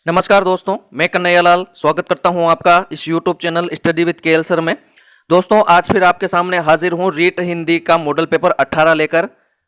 नमस्कार दोस्तों, मैं कन्हैया लाल स्वागत करता हूं आपका इस YouTube channel study with KL sir में। दोस्तों आज फिर आपके सामने हाजिर हूं रीट हिंदी का मॉडल पेपर 18 लेकर।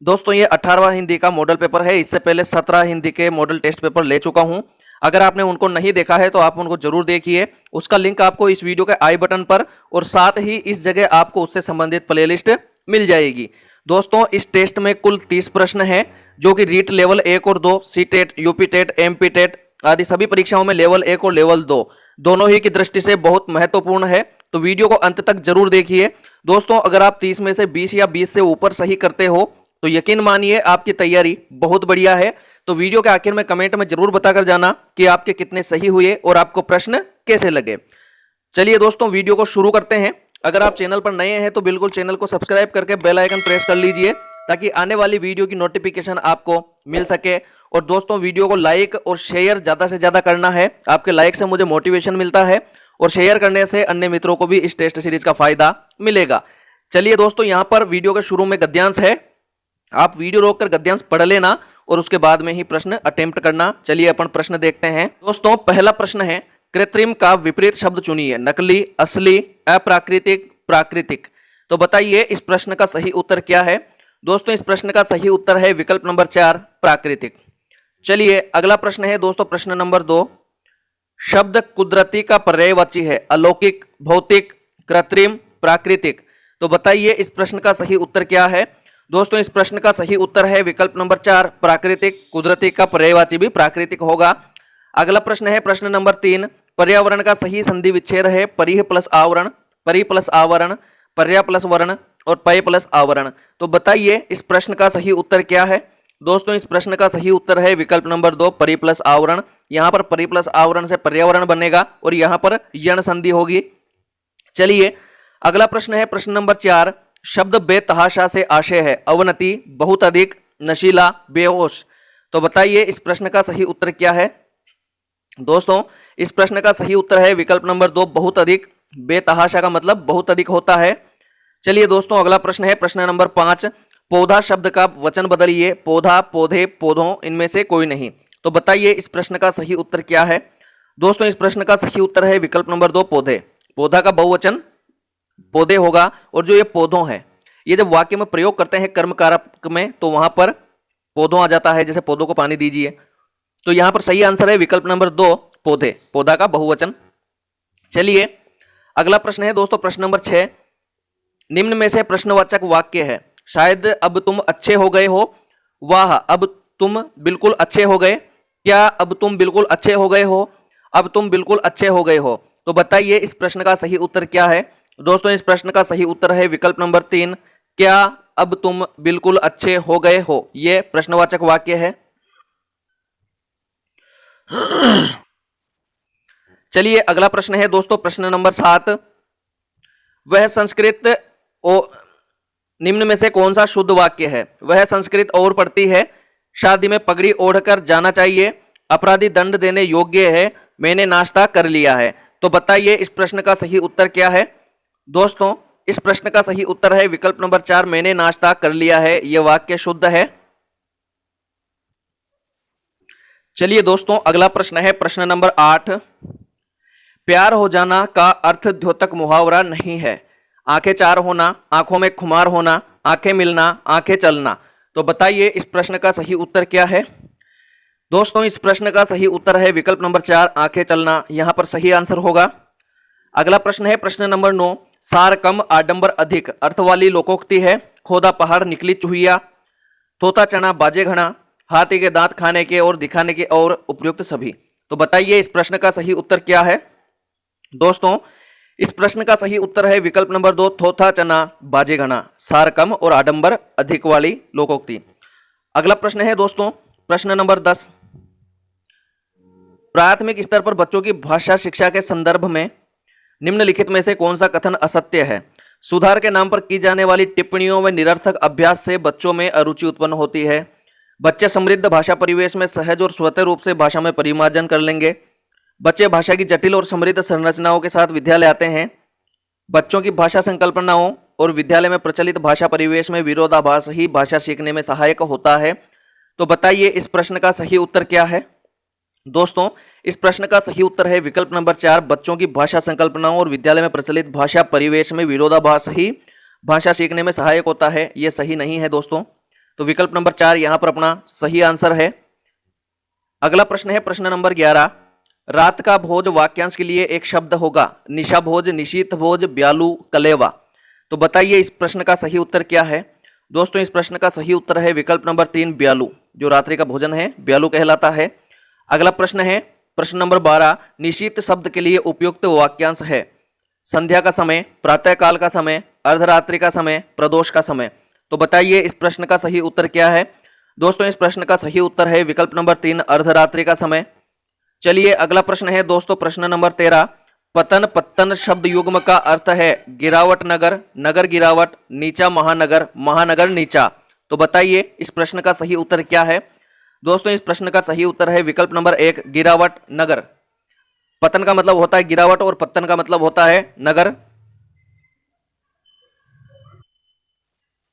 दोस्तों ये 18वां हिंदी का मॉडल पेपर है। इससे पहले 17 हिंदी के मॉडल टेस्ट पेपर ले चुका हूं। अगर आपने उनको नहीं देखा है तो आप उनको जरूर देखिए। उसका लिंक आपको इस वीडियो के आई बटन पर और साथ ही इस जगह आपको उससे संबंधित प्लेलिस्ट मिल जाएगी। दोस्तों इस टेस्ट में कुल 30 प्रश्न हैं जो कि रीट लेवल 1 और 2, C TET, UP TET, MP TET आदि सभी परीक्षाओं में लेवल 1 और लेवल 2 दोनों ही की दृष्टि से बहुत महत्वपूर्ण है। तो वीडियो को अंत तक जरूर देखिए। दोस्तों अगर आप 30 में से 20 या 20 से ऊपर सही करते हो तो यकीन मानिए आपकी तैयारी बहुत बढ़िया है। तो वीडियो के आखिर में कमेंट में जरूर बताकर जाना कि आपके कितने सही हुए और आपको प्रश्न कैसे लगे। चलिए दोस्तों वीडियो को शुरू करते हैं। अगर आप चैनल पर नए हैं तो बिल्कुल चैनल को सब्सक्राइब करके बेल आइकन प्रेस कर लीजिए ताकि आने वाली वीडियो की नोटिफिकेशन आपको मिल सके। और दोस्तों वीडियो को लाइक और शेयर ज़्यादा से ज़्यादा करना है। आपके लाइक से मुझे मोटिवेशन मिलता है और शेयर करने से अन्य मित्रों को भी इस टेस्ट सीरीज का फायदा मिलेगा। चलिए दोस्तों यहाँ पर वीडियो के शुरू में गद्यांश है। आप वीडियो रोककर गद्यांश पढ़ लेना और उसके बाद में ही प्रश्न अटेम्प्ट करना। चलिए अपन प्रश्न देखते हैं। दोस्तों पहला प्रश्न है, कृत्रिम का विपरीत शब्द चुनिए। नकली, असली, अप्राकृतिक, प्राकृतिक। तो बताइए इस प्रश्न का सही उत्तर क्या है। दोस्तों इस प्रश्न का सही उत्तर है विकल्प नंबर 4, प्राकृतिक। चलिए अगला प्रश्न है दोस्तों प्रश्न नंबर 2। शब्द कुदरती का पर्यायवाची है। अलौकिक, भौतिक, कृत्रिम, प्राकृतिक। तो बताइए इस प्रश्न का सही उत्तर क्या है। दोस्तों इस प्रश्न का सही उत्तर है विकल्प नंबर 4, प्राकृतिक। कुदरती का पर्यायवाची भी प्राकृतिक होगा। अगला प्रश्न है प्रश्न नंबर 3। पर्यावरण का सही संधि विच्छेद है परिह प्लस आवरण, परि प्लस आवरण, पर्या प्लस वर्ण और पय प्लस आवरण। तो बताइए इस प्रश्न का सही उत्तर क्या है। दोस्तों इस प्रश्न का सही उत्तर है विकल्प नंबर 2, परि प्लस आवरण। यहां पर परि प्लस आवरण से पर्यावरण बनेगा और यहां पर यण संधि होगी। चलिए अगला प्रश्न है प्रश्न नंबर 4। शब्द बेतहाशा से आशय है। अवनति, बहुत अधिक, नशीला, बेहोश। तो बताइए इस प्रश्न का सही उत्तर क्या है। दोस्तों इस प्रश्न का सही उत्तर है विकल्प नंबर 2, बहुत अधिक। बेतहाशा का मतलब बहुत अधिक होता है। चलिए दोस्तों अगला प्रश्न है प्रश्न नंबर 5। पौधा शब्द का वचन बदलिए। पौधा, पौधे, पौधों, इनमें से कोई नहीं। तो बताइए इस प्रश्न का सही उत्तर क्या है। दोस्तों इस प्रश्न का सही उत्तर है विकल्प नंबर 2, पौधे। पौधा का बहुवचन पौधे होगा और जो ये पौधों है ये जब वाक्य में प्रयोग करते हैं कर्म कारक में तो वहां पर पौधों आ जाता है, जैसे पौधों को पानी दीजिए। तो यहां पर सही आंसर है विकल्प नंबर 2, पौधे। पौधा का बहुवचन। चलिए अगला प्रश्न है दोस्तों प्रश्न नंबर 6। निम्न में से प्रश्नवाचक वाक्य है। शायद अब तुम अच्छे हो गए हो। वाह अब तुम बिल्कुल अच्छे हो गए। क्या अब तुम बिल्कुल अच्छे हो गए हो। अब तुम बिल्कुल अच्छे हो गए हो। तो बताइए इस प्रश्न का सही उत्तर क्या है। दोस्तों इस प्रश्न का सही उत्तर है विकल्प नंबर 3, क्या अब तुम बिल्कुल अच्छे हो गए हो। यह प्रश्नवाचक वाक्य है। चलिए अगला प्रश्न है दोस्तों प्रश्न नंबर 7। वह संस्कृत निम्न में से कौन सा शुद्ध वाक्य है। वह संस्कृत और पढ़ती है। शादी में पगड़ी ओढ़कर जाना चाहिए। अपराधी दंड देने योग्य है। मैंने नाश्ता कर लिया है। तो बताइए इस प्रश्न का सही उत्तर क्या है। दोस्तों इस प्रश्न का सही उत्तर है विकल्प नंबर 4, मैंने नाश्ता कर लिया है। यह वाक्य शुद्ध है। चलिए दोस्तों अगला प्रश्न है प्रश्न नंबर 8। प्यार हो जाना का अर्थ द्योतक मुहावरा नहीं है। आंखें चार होना, आंखों में खुमार होना, आंखें मिलना, आंखें चलना। तो बताइए इस प्रश्न का सही उत्तर क्या है। दोस्तों इस प्रश्न का सही उत्तर है विकल्प नंबर 4, आंखें चलना। यहां पर सही आंसर होगा। अगला प्रश्न है प्रश्न नंबर 9। सार कम आडंबर अधिक अर्थ वाली लोकोक्ति है। खोदा पहाड़ निकली चूहिया, तोता चना बाजे घना, हाथी के दांत खाने के और दिखाने के और उपयुक्त सभी। तो बताइए इस प्रश्न का सही उत्तर क्या है। दोस्तों इस प्रश्न का सही उत्तर है विकल्प नंबर 2, थोथा चना बाजे घना। सार कम और आडंबर अधिक वाली लोकोक्ति। अगला प्रश्न है दोस्तों प्रश्न नंबर 10। प्राथमिक स्तर पर बच्चों की भाषा शिक्षा के संदर्भ में निम्नलिखित में से कौन सा कथन असत्य है। सुधार के नाम पर की जाने वाली टिप्पणियों व निरर्थक अभ्यास से बच्चों में अरुचि उत्पन्न होती है। बच्चे समृद्ध भाषा परिवेश में सहज और स्वतः रूप से भाषा में परिमार्जन कर लेंगे। बच्चे भाषा की जटिल और समृद्ध संरचनाओं के साथ विद्यालय आते हैं। बच्चों की भाषा संकल्पनाओं और विद्यालय में प्रचलित भाषा परिवेश में विरोधाभास ही भाषा सीखने में सहायक होता है। तो बताइए इस प्रश्न का सही उत्तर क्या है। दोस्तों इस प्रश्न का सही उत्तर है विकल्प नंबर 4, बच्चों की भाषा संकल्पनाओं और विद्यालय में प्रचलित भाषा परिवेश में विरोधाभास ही भाषा सीखने में सहायक होता है। यह सही नहीं है दोस्तों, तो विकल्प नंबर 4 यहां पर अपना सही आंसर है। अगला प्रश्न है प्रश्न नंबर 11, रात का भोज वाक्यांश के लिए एक शब्द होगा। निशा भोज, निशीत भोज, ब्यालू, कलेवा। तो बताइए इस प्रश्न का सही उत्तर क्या है। दोस्तों इस प्रश्न का सही उत्तर है विकल्प नंबर 3, ब्यालू। जो रात्रि का भोजन है ब्यालू कहलाता है। अगला प्रश्न है प्रश्न नंबर 12, निशीत शब्द के लिए उपयुक्त वाक्यांश है। संध्या का समय, प्रातः काल का समय, अर्धरात्रि का समय, प्रदोष का समय। तो बताइए इस प्रश्न का सही उत्तर क्या है। दोस्तों इस प्रश्न का सही उत्तर है विकल्प नंबर 3, अर्धरात्रि का समय। चलिए अगला प्रश्न है दोस्तों प्रश्न नंबर 13, पतन पत्तन शब्द युग्म का अर्थ है गिरावट नगर, नगर गिरावट, नीचा महानगर, महानगर नीचा। तो बताइए इस प्रश्न का सही उत्तर क्या है। दोस्तों इस प्रश्न का सही उत्तर है विकल्प नंबर 1, गिरावट नगर। पतन का मतलब होता है गिरावट और पत्तन का मतलब होता है नगर।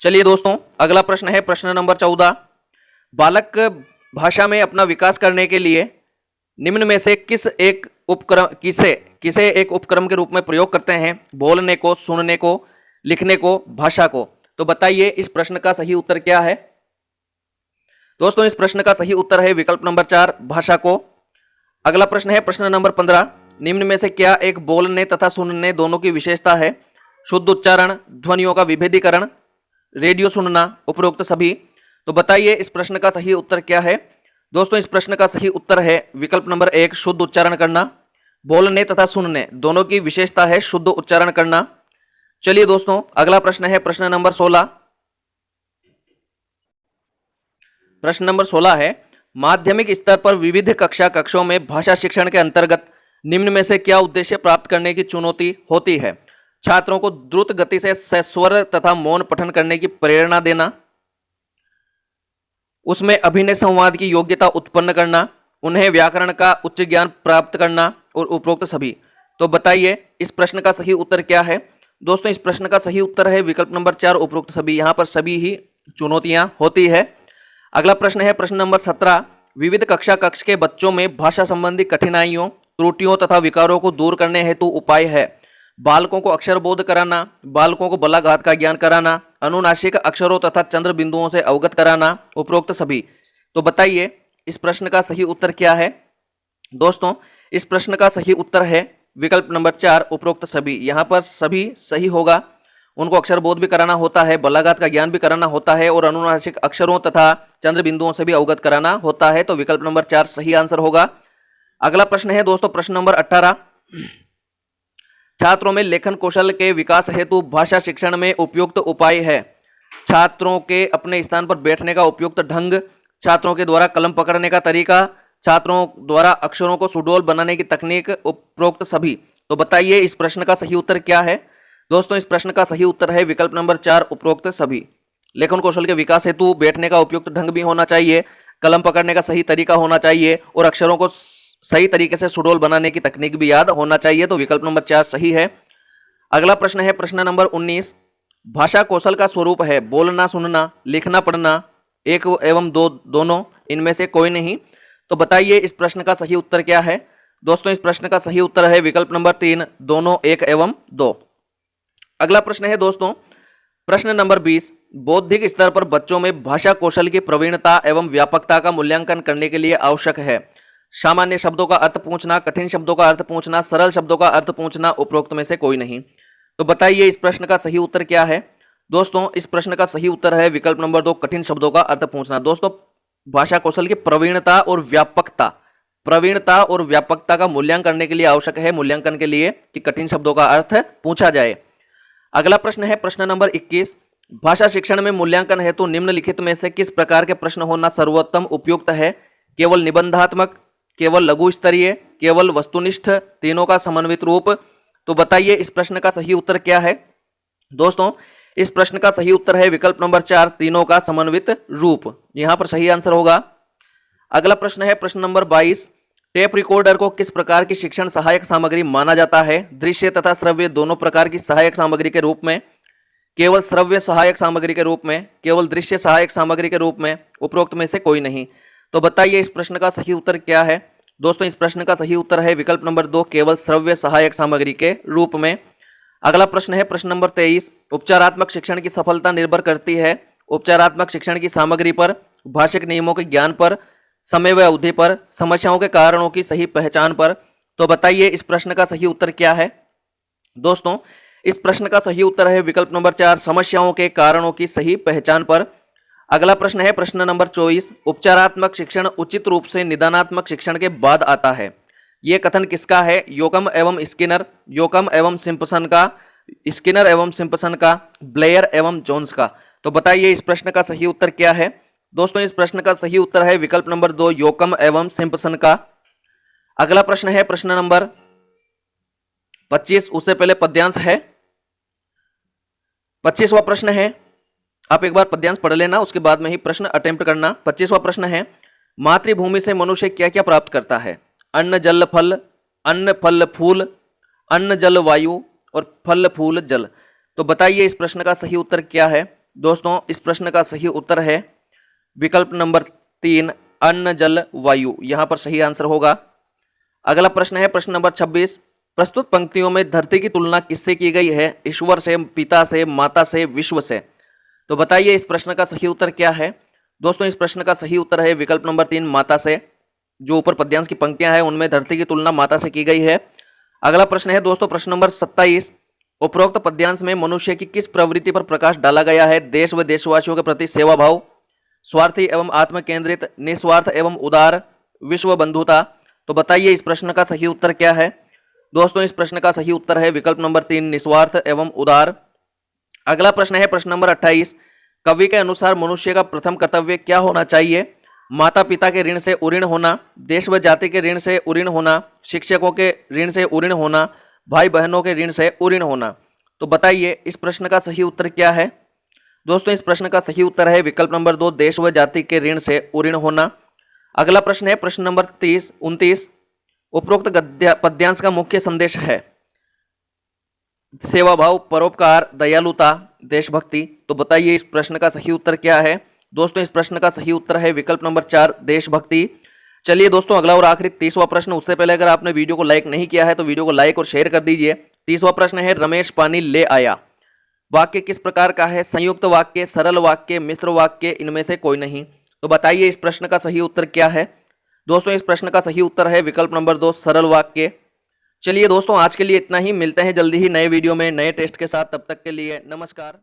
चलिए दोस्तों अगला प्रश्न है प्रश्न नंबर 14, बालक भाषा में अपना विकास करने के लिए निम्न में से किसे एक उपक्रम के रूप में प्रयोग करते हैं। बोलने को, सुनने को, लिखने को, भाषा को। तो बताइए इस प्रश्न का सही उत्तर क्या है। दोस्तों इस प्रश्न का सही उत्तर है विकल्प नंबर 4, भाषा को। अगला प्रश्न है प्रश्न नंबर 15, निम्न में से क्या एक बोलने तथा सुनने दोनों की विशेषता है। शुद्ध उच्चारण, ध्वनियों का विभेदीकरण, रेडियो सुनना, उपरोक्त सभी। तो बताइए इस प्रश्न का सही उत्तर क्या है। दोस्तों इस प्रश्न का सही उत्तर है विकल्प नंबर 1, शुद्ध उच्चारण करना। बोलने तथा सुनने दोनों की विशेषता है शुद्ध उच्चारण करना। चलिए दोस्तों अगला प्रश्न है प्रश्न नंबर 16। प्रश्न नंबर 16 है, माध्यमिक स्तर पर विविध कक्षों में भाषा शिक्षण के अंतर्गत निम्न में से क्या उद्देश्य प्राप्त करने की चुनौती होती है। छात्रों को द्रुत गति से सस्वर तथा मौन पठन करने की प्रेरणा देना, उसमें अभिनय संवाद की योग्यता उत्पन्न करना, उन्हें व्याकरण का उच्च ज्ञान प्राप्त करना और उपरोक्त सभी। तो बताइए इस प्रश्न का सही उत्तर क्या है। दोस्तों इस प्रश्न का सही उत्तर है विकल्प नंबर 4, उपरोक्त सभी। यहां पर सभी ही चुनौतियां होती है। अगला प्रश्न है प्रश्न नंबर 17, विविध कक्ष के बच्चों में भाषा संबंधी कठिनाइयों, त्रुटियों तथा विकारों को दूर करने हेतु उपाय है। बालकों को अक्षर बोध कराना, बालकों को बलाघात का ज्ञान कराना, अनुनासिक अक्षरों तथा चंद्र बिंदुओं से अवगत कराना, उपरोक्त सभी। तो बताइए इस प्रश्न का सही उत्तर क्या है। दोस्तों इस प्रश्न का सही उत्तर है विकल्प नंबर 4, उपरोक्त सभी। यहां पर सभी सही होगा। उनको अक्षर बोध भी कराना होता है, बलाघात का ज्ञान भी कराना होता है और अनुनासिक अक्षरों तथा चंद्र बिंदुओं से भी अवगत कराना होता है। तो विकल्प नंबर 4 सही आंसर होगा। अगला प्रश्न है दोस्तों प्रश्न नंबर 18, छात्रों में लेखन कौशल के विकास हेतु भाषा शिक्षण में उपयुक्त उपाय है। छात्रों के अपने स्थान पर बैठने का उपयुक्त ढंग, छात्रों के द्वारा कलम पकड़ने का तरीका, छात्रों द्वारा अक्षरों को सुडौल बनाने की तकनीक, उपरोक्त सभी। तो बताइए इस प्रश्न का सही उत्तर क्या है। दोस्तों इस प्रश्न का सही उत्तर है विकल्प नंबर 4, उपरोक्त सभी। लेखन कौशल के विकास हेतु बैठने का उपयुक्त ढंग भी होना चाहिए, कलम पकड़ने का सही तरीका होना चाहिए और अक्षरों को सही तरीके से सुडौल बनाने की तकनीक भी याद होना चाहिए। तो विकल्प नंबर 4 सही है। अगला प्रश्न है प्रश्न नंबर 19, भाषा कौशल का स्वरूप है बोलना, सुनना, लिखना, पढ़ना, एक एवं दो दोनों, इनमें से कोई नहीं। तो बताइए इस प्रश्न का सही उत्तर क्या है। दोस्तों इस प्रश्न का सही उत्तर है विकल्प नंबर 3, दोनों, एक एवं दो। अगला प्रश्न है दोस्तों प्रश्न नंबर 20, बौद्धिक स्तर पर बच्चों में भाषा कौशल की प्रवीणता एवं व्यापकता का मूल्यांकन करने के लिए आवश्यक है। सामान्य शब्दों का अर्थ पूछना, कठिन शब्दों का अर्थ पूछना, सरल शब्दों का अर्थ पूछना, उपरोक्त में से कोई नहीं। तो बताइए इस प्रश्न का सही उत्तर क्या है। दोस्तों इस प्रश्न का सही उत्तर है विकल्प नंबर 2, कठिन शब्दों का अर्थ पूछना। दोस्तों भाषा कौशल की प्रवीणता और व्यापकता का मूल्यांकन करने के लिए आवश्यक है, मूल्यांकन के लिए, कि कठिन शब्दों का अर्थ पूछा जाए। अगला प्रश्न है प्रश्न नंबर 21, भाषा शिक्षण में मूल्यांकन हेतु निम्नलिखित में से किस प्रकार के प्रश्न होना सर्वोत्तम उपयुक्त है। केवल निबंधात्मक, केवल लघु स्तरीय, केवल वस्तुनिष्ठ, तीनों का समन्वित रूप। तो बताइए इस प्रश्न का सही उत्तर क्या है। दोस्तों इस प्रश्न का सही उत्तर है विकल्प नंबर 4, तीनों का समन्वित रूप। यहां पर सही आंसर होगा। अगला प्रश्न है प्रश्न नंबर 22, टेप रिकॉर्डर को किस प्रकार की शिक्षण सहायक सामग्री माना जाता है। दृश्य तथा श्रव्य दोनों प्रकार की सहायक सामग्री के रूप में, केवल श्रव्य सहायक सामग्री के रूप में, केवल दृश्य सहायक सामग्री के रूप में, उपरोक्त में से कोई नहीं। तो बताइए इस प्रश्न का सही उत्तर क्या है। दोस्तों इस प्रश्न का सही उत्तर है विकल्प नंबर 2, केवल श्रव्य सहायक सामग्री के रूप में। अगला प्रश्न है प्रश्न नंबर 23, उपचारात्मक शिक्षण की सफलता निर्भर करती है उपचारात्मक शिक्षण की सामग्री पर, भाषिक नियमों के ज्ञान पर, समय व अवधि पर, समस्याओं के कारणों की सही पहचान पर। तो बताइए इस प्रश्न का सही उत्तर क्या है। दोस्तों इस प्रश्न का सही उत्तर है विकल्प नंबर 4, समस्याओं के कारणों की सही पहचान पर। अगला प्रश्न है प्रश्न नंबर 24, उपचारात्मक शिक्षण उचित रूप से निदानात्मक शिक्षण के बाद आता है। यह कथन किसका है? योकम एवं स्किनर, योकम एवं सिम्पसन का, स्किनर एवं सिम्पसन का, ब्लेयर एवं जोन्स का। तो बताइए इस प्रश्न का सही उत्तर क्या है। दोस्तों इस प्रश्न का सही उत्तर है विकल्प नंबर 2, योकम एवं सिम्पसन का। अगला प्रश्न है प्रश्न नंबर 25, उससे पहले पद्यांश है। 25वां प्रश्न है, आप एक बार पद्यांश पढ़ लेना, उसके बाद में ही प्रश्न अटेम्प्ट करना। 25वां प्रश्न है, मातृभूमि से मनुष्य क्या क्या प्राप्त करता है? अन्न जल फल, अन्न फल फूल, अन्न जल वायु और फल फूल जल। तो बताइए इस प्रश्न का सही उत्तर क्या है। दोस्तों इस प्रश्न का सही उत्तर है विकल्प नंबर 3, अन्न जल वायु, यहां पर सही आंसर होगा। अगला प्रश्न है प्रश्न नंबर 26, प्रस्तुत पंक्तियों में धरती की तुलना किससे की गई है? ईश्वर से, पिता से, माता से, विश्व से। तो बताइए इस प्रश्न का सही उत्तर क्या है। दोस्तों इस प्रश्न का सही उत्तर है विकल्प नंबर 3, माता से। जो ऊपर पद्यांश की पंक्तियां हैं उनमें धरती की तुलना माता से की गई है। अगला प्रश्न है दोस्तों प्रश्न नंबर 27, उपरोक्त पद्यांश में मनुष्य की किस प्रवृत्ति पर प्रकाश डाला गया है? देश व देशवासियों के प्रति सेवा भाव, स्वार्थी एवं आत्मकेंद्रित, निस्वार्थ एवं उदार, विश्व बंधुता। तो बताइए इस प्रश्न का सही उत्तर क्या है। दोस्तों इस प्रश्न का सही उत्तर है विकल्प नंबर 3, निस्वार्थ एवं उदार। अगला प्रश्न है प्रश्न नंबर 28, कवि के अनुसार मनुष्य का प्रथम कर्तव्य क्या होना चाहिए? माता पिता के ऋण से उऋण होना, देश व जाति के ऋण से उऋण होना, शिक्षकों के ऋण से उऋण होना, भाई बहनों के ऋण से उऋण होना। तो बताइए इस प्रश्न का सही उत्तर क्या है। दोस्तों इस प्रश्न का सही उत्तर है विकल्प नंबर 2, देश व जाति के ऋण से उऋण होना। अगला प्रश्न है प्रश्न नंबर 29, उपरोक्त पद्यांश का मुख्य संदेश है सेवा भाव, परोपकार, दयालुता, देशभक्ति। तो बताइए इस प्रश्न का सही उत्तर क्या है। दोस्तों इस प्रश्न का सही उत्तर है विकल्प नंबर 4, देशभक्ति। चलिए दोस्तों अगला और आखिरी 30वां प्रश्न, उससे पहले अगर आपने वीडियो को लाइक नहीं किया है तो वीडियो को लाइक और शेयर कर दीजिए। 30वां प्रश्न है, रमेश पानी ले आया, वाक्य किस प्रकार का है? संयुक्त वाक्य, सरल वाक्य, मिश्र वाक्य, इनमें से कोई नहीं। तो बताइए इस प्रश्न का सही उत्तर क्या है। दोस्तों इस प्रश्न का सही उत्तर है विकल्प नंबर 2, सरल वाक्य। चलिए दोस्तों आज के लिए इतना ही, मिलते हैं जल्दी ही नए वीडियो में नए टेस्ट के साथ, तब तक के लिए नमस्कार।